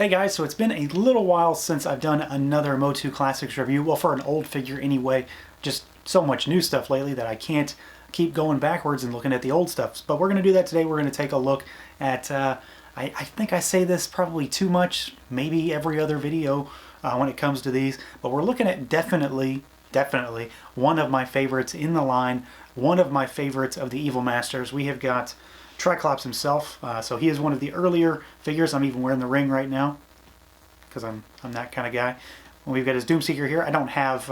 Hey guys, so it's been a little while since I've done another Motu Classics review. Well, for an old figure anyway. Just so much new stuff lately that I can't keep going backwards and looking at the old stuff. But we're going to do that today. We're going to take a look at, I think I say this probably too much, maybe every other video when it comes to these. But we're looking at definitely one of my favorites in the line, one of my favorites of the Evil Masters. We have got Tri-klops himself, so he is one of the earlier figures. I'm even wearing the ring right now because I'm that kind of guy. We've got his Doomseeker here. I don't have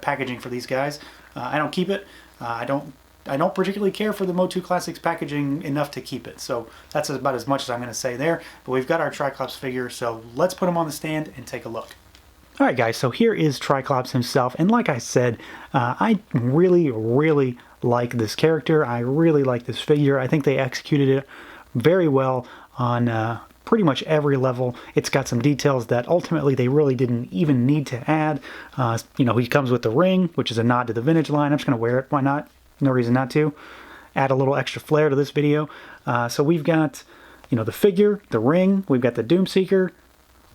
packaging for these guys. I don't keep it. I don't particularly care for the Motu Classics packaging enough to keep it. So that's about as much as I'm going to say there. But we've got our Tri-klops figure, so let's put him on the stand and take a look. Alright guys, so here is Tri-klops himself, and like I said, I really like this character. I really like this figure. I think they executed it very well on pretty much every level. It's got some details that ultimately they really didn't even need to add. You know, he comes with the ring, which is a nod to the vintage line. I'm just going to wear it. Why not? No reason not to. Add a little extra flair to this video. So we've got, you know, the figure, the ring, we've got the Doomseeker,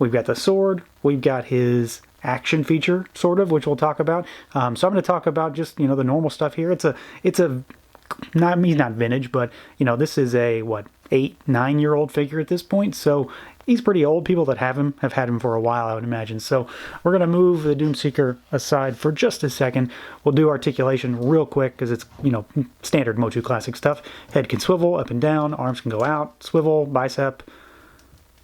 we've got the sword, we've got his action feature, sort of, which we'll talk about. So I'm going to talk about just, you know, the normal stuff here. It's a not vintage, but, you know, this is a, what, 8-9-year-old figure at this point, so he's pretty old. People that have him have had him for a while, I would imagine. So we're going to move the Doomseeker aside for just a second. We'll do articulation real quick because it's, you know, standard Motu Classic stuff. Head can swivel up and down, arms can go out, swivel, bicep,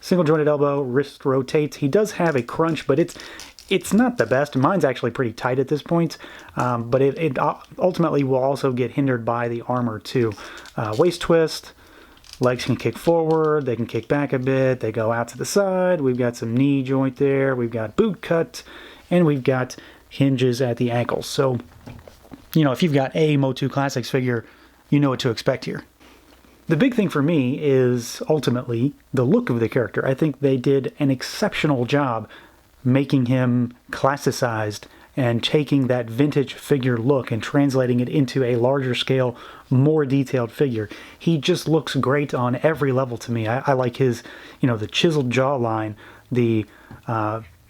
single jointed elbow, wrist rotates. He does have a crunch, but it's not the best. Mine's actually pretty tight at this point, but it ultimately will also get hindered by the armor too. Waist twist, legs can kick forward, they can kick back a bit, they go out to the side, we've got some knee joint there, we've got boot cut, and we've got hinges at the ankles. So, you know, if you've got a Motu Classics figure, you know what to expect here. The big thing for me is ultimately the look of the character. I think they did an exceptional job making him classicized and taking that vintage figure look and translating it into a larger scale, more detailed figure. He just looks great on every level to me. I like his, you know, the chiseled jawline, the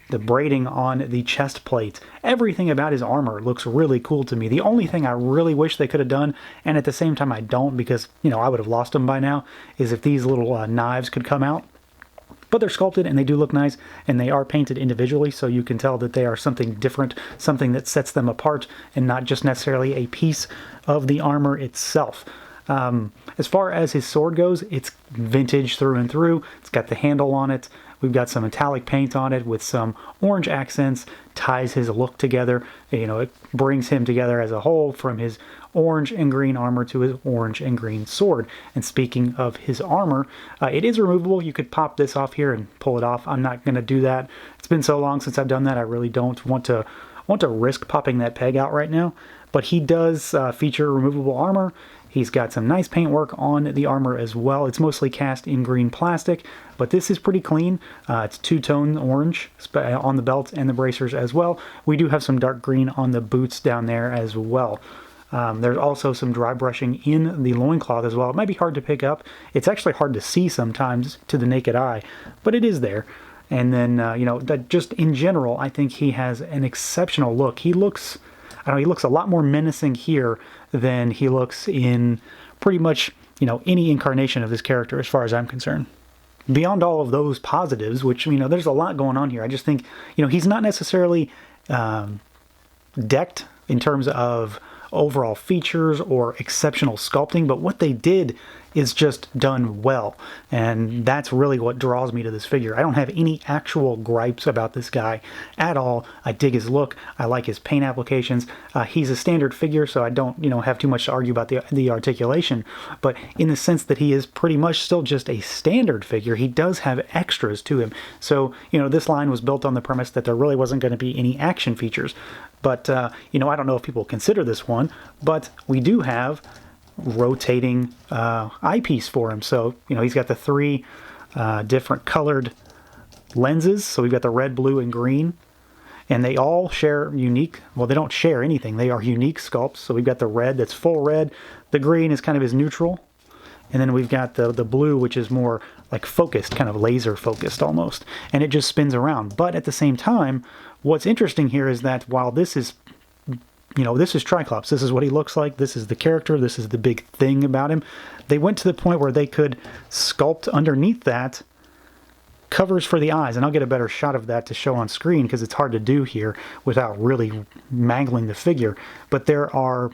braiding on the chest plate. Everything about his armor looks really cool to me. The only thing I really wish they could have done, and at the same time I don't because, you know, I would have lost him by now, is if these little knives could come out. But they're sculpted and they do look nice, and they are painted individually, so you can tell that they are something different, something that sets them apart, and not just necessarily a piece of the armor itself. As far as his sword goes, it's vintage through and through. It's got the handle on it. We've got some metallic paint on it with some orange accents, ties his look together. You know, it brings him together as a whole from his orange and green armor to his orange and green sword. And speaking of his armor, it is removable. You could pop this off here and pull it off. I'm not going to do that. It's been so long since I've done that. I really don't want to risk popping that peg out right now. But he does feature removable armor. He's got some nice paintwork on the armor as well. It's mostly cast in green plastic, but this is pretty clean. It's two-tone orange on the belt and the bracers as well. We do have some dark green on the boots down there as well. There's also some dry brushing in the loincloth as well. It might be hard to pick up. It's actually hard to see sometimes to the naked eye, but it is there. And then, you know, that just in general, I think he has an exceptional look. He looks, I don't know, he looks a lot more menacing here than he looks in pretty much, you know, any incarnation of this character as far as I'm concerned. Beyond all of those positives, which, you know, there's a lot going on here. I just think, you know, he's not necessarily decked in terms of overall features or exceptional sculpting, but what they did is just done well, and that's really what draws me to this figure. I don't have any actual gripes about this guy at all. I dig his look. I like his paint applications. He's a standard figure, so I don't, you know, have too much to argue about the articulation, but in the sense that he is pretty much still just a standard figure, he does have extras to him. So, you know, this line was built on the premise that there really wasn't going to be any action features, but, you know, I don't know if people consider this one, but we do have rotating eyepiece for him. So, you know, he's got the three different colored lenses. So we've got the red, blue, and green. And they all share unique, well, they don't share anything. They are unique sculpts. So we've got the red that's full red. The green is kind of his neutral. And then we've got the blue, which is more like focused, kind of laser focused almost. And it just spins around. But at the same time, what's interesting here is that while this is, you know, this is Tri-klops, this is what he looks like, this is the character, this is the big thing about him, they went to the point where they could sculpt underneath that covers for the eyes. And I'll get a better shot of that to show on screen because it's hard to do here without really mangling the figure. But there are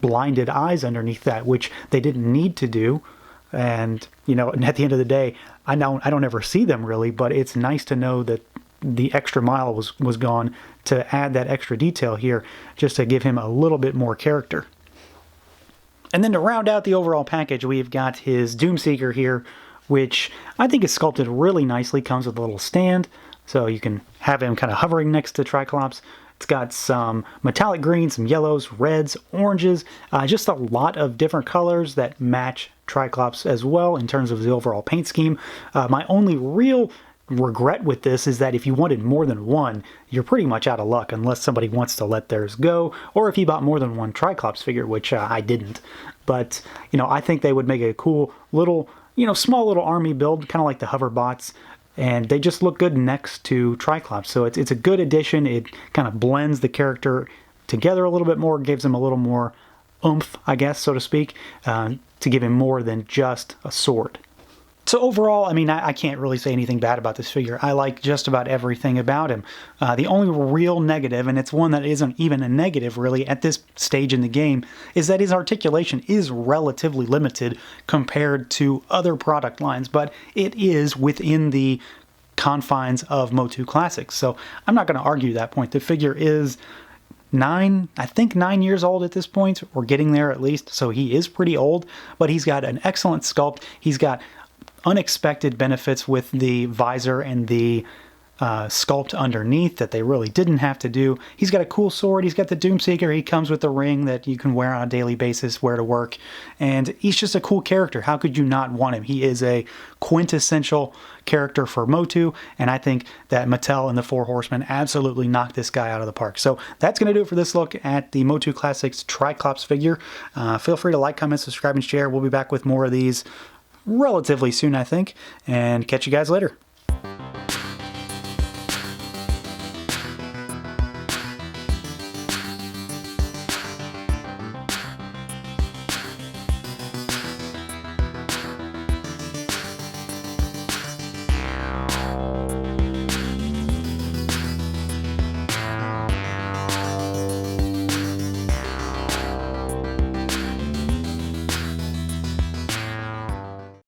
blinded eyes underneath that, which they didn't need to do. And, you know, and at the end of the day, I don't ever see them really, but it's nice to know that the extra mile was gone to add that extra detail here just to give him a little bit more character. And then to round out the overall package, we've got his Doomseeker here, which I think is sculpted really nicely. Comes with a little stand, so you can have him kind of hovering next to Tri-klops. It's got some metallic greens, some yellows, reds, oranges, just a lot of different colors that match Tri-klops as well in terms of the overall paint scheme. My only real regret with this is that if you wanted more than one, you're pretty much out of luck unless somebody wants to let theirs go, or if you bought more than one Tri-klops figure, which I didn't. But, you know, I think they would make a cool little, you know, small little army build, kind of like the Hoverbots, and they just look good next to Tri-klops. So it's a good addition. It kind of blends the character together a little bit more, gives him a little more oomph, I guess, so to speak, to give him more than just a sword. So overall, I mean, I can't really say anything bad about this figure. I like just about everything about him. The only real negative, and it's one that isn't even a negative really at this stage in the game, is that his articulation is relatively limited compared to other product lines, but it is within the confines of Motu Classics. So I'm not going to argue that point. The figure is I think 9 years old at this point, or getting there at least, so he is pretty old, but he's got an excellent sculpt. He's got unexpected benefits with the visor and the sculpt underneath that they really didn't have to do. He's got a cool sword. He's got the Doomseeker. He comes with the ring that you can wear on a daily basis, wear to work. And he's just a cool character. How could you not want him? He is a quintessential character for Motu, and I think that Mattel and the Four Horsemen absolutely knocked this guy out of the park. So that's going to do it for this look at the Motu Classics Tri-klops figure. Feel free to like, comment, subscribe, and share. We'll be back with more of these relatively soon, I think, and catch you guys later.